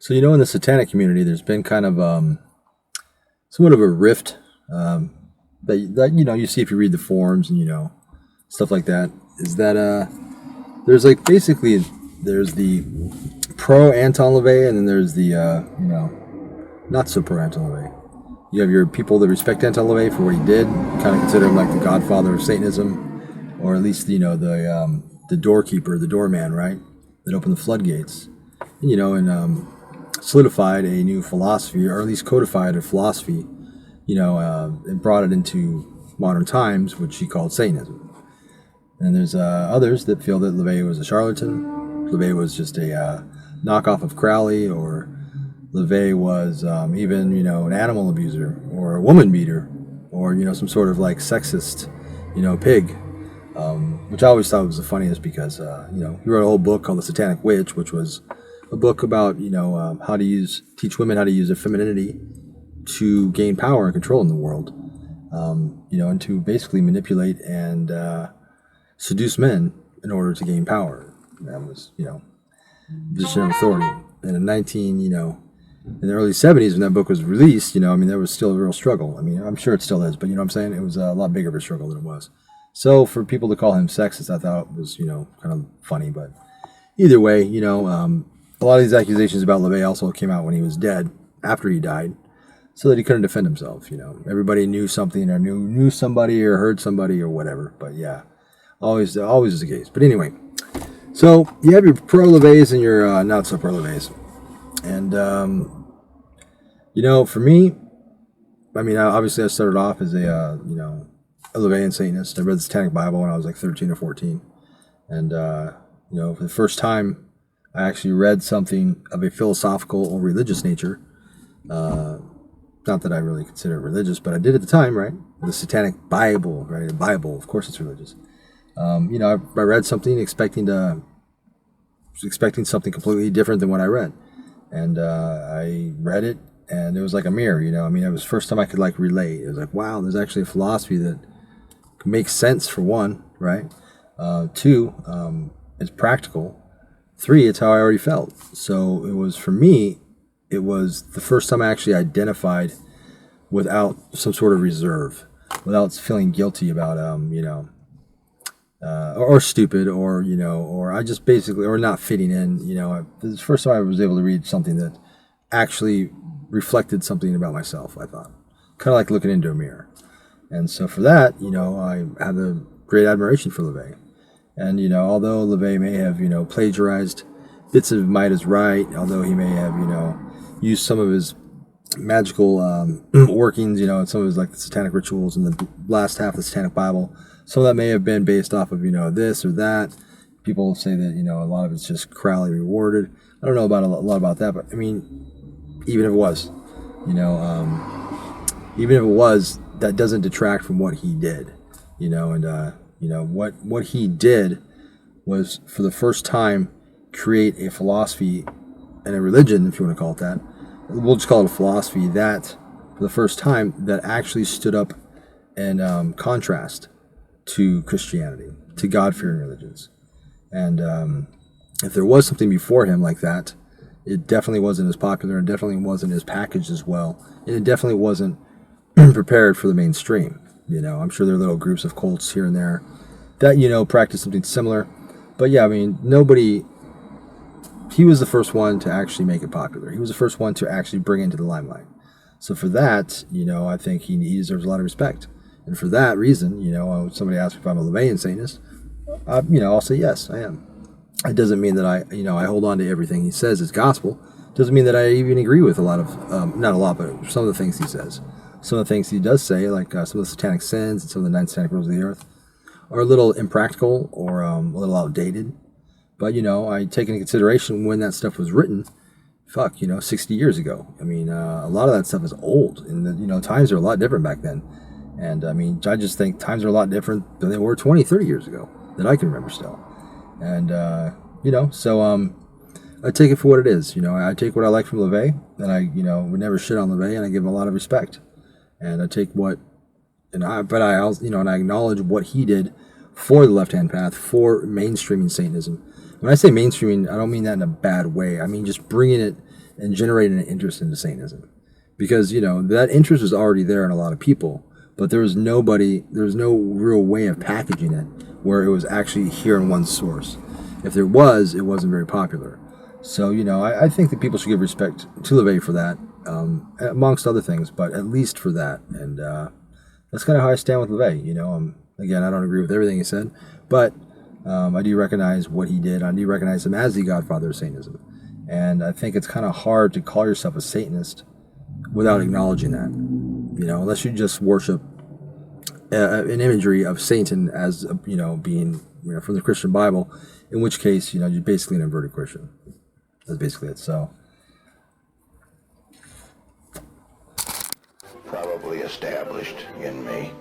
So, in the Satanic community, there's been kind of somewhat of a rift that you see if you read the forums and stuff like that. Is that there's like basically there's the pro Anton LaVey and then there's the not so pro Anton LaVey. You have your people that respect Anton LaVey for what he did, kind of consider him like the godfather of Satanism, or at least the doorkeeper, the doorman, right, that opened the floodgates, and solidified a new philosophy, or at least codified a philosophy, and brought it into modern times, which he called Satanism. And there's others that feel that LaVey was a charlatan. LaVey was just a knockoff of Crowley, or LaVey was even, an animal abuser, or a woman beater, or, some sort of like sexist, pig, which I always thought was the funniest because, he wrote a whole book called The Satanic Witch, which was a book about, how to teach women how to use their femininity to gain power and control in the world, and to basically manipulate and seduce men in order to gain power. That was, position of authority. And in in the early 70s when that book was released, there was still a real struggle. I'm sure it still is, but I'm saying? It was a lot bigger of a struggle than it was. So for people to call him sexist, I thought it was, kind of funny. But either way, a lot of these accusations about LaVey also came out when he was dead, after he died, so that he couldn't defend himself. Everybody knew something, or knew somebody, or heard somebody, or whatever. But yeah, always is the case. But anyway, so you have your pro LaVeys and your not so pro LaVeys. And, for me, obviously I started off as a LaVeyan Satanist. I read the Satanic Bible when I was like 13 or 14. And, for the first time, I actually read something of a philosophical or religious nature. Not that I really consider it religious, but I did at the time, right? The Satanic Bible, right? A Bible, of course it's religious. I read something expecting something completely different than what I read. And I read it, and it was like a mirror, it was the first time I could like relate. It was like, wow, there's actually a philosophy that makes sense, for one, right? Two, it's practical. Three, it's how I already felt. So it was, for me, it was the first time I actually identified without some sort of reserve, without feeling guilty about, or stupid, or I just basically, or not fitting in, This is the first time I was able to read something that actually reflected something about myself, I thought. Kind of like looking into a mirror. And so for that, I have a great admiration for LaVey. And, although LaVey may have, plagiarized bits of Might is Right, although he may have, used some of his magical workings, and some of his like the satanic rituals in the last half of the Satanic Bible, some of that may have been based off of, this or that. People say that, a lot of it's just Crowley rewarded. I don't know about a lot about that, but even if it was, even if it was, that doesn't detract from what he did, what he did was, for the first time, create a philosophy and a religion, if you want to call it that. We'll just call it a philosophy that, for the first time, that actually stood up in contrast to Christianity, to God-fearing religions. And if there was something before him like that, it definitely wasn't as popular, and definitely wasn't as packaged as well, and it definitely wasn't prepared for the mainstream. I'm sure there are little groups of cults here and there that, practice something similar. But yeah, he was the first one to actually make it popular. He was the first one to actually bring it into the limelight. So for that, I think he deserves a lot of respect. And for that reason, somebody asks me if I'm a LaVeyan Satanist, I'll say yes, I am. It doesn't mean that I hold on to everything he says as gospel. It doesn't mean that I even agree with a lot of, not a lot, but some of the things he says. Some of the things he does say, like some of the satanic sins and some of the 9 satanic rules of the earth, are a little impractical or a little outdated. But, I take into consideration when that stuff was written, 60 years ago. A lot of that stuff is old, and, times are a lot different back then. And, I just think times are a lot different than they were 20, 30 years ago, that I can remember still. And, so I take it for what it is. I take what I like from LaVey, and I, would never shit on LaVey, and I give him a lot of respect. And I take and I acknowledge what he did for the left-hand path, for mainstreaming Satanism. When I say mainstreaming, I don't mean that in a bad way. I mean just bringing it and generated an interest into Satanism. Because, that interest was already there in a lot of people, but there was no real way of packaging it where it was actually here in one source. If there was, it wasn't very popular. So, I think that people should give respect to LaVey for that, amongst other things, but at least for that. And that's kind of how I stand with LaVey. Again, I don't agree with everything he said, but I do recognize what he did. I do recognize him as the godfather of Satanism. And I think it's kind of hard to call yourself a Satanist without acknowledging that, unless you just worship an imagery of Satan as, being, from the Christian Bible, in which case, you're basically an inverted Christian. That's basically it. So, probably established in me.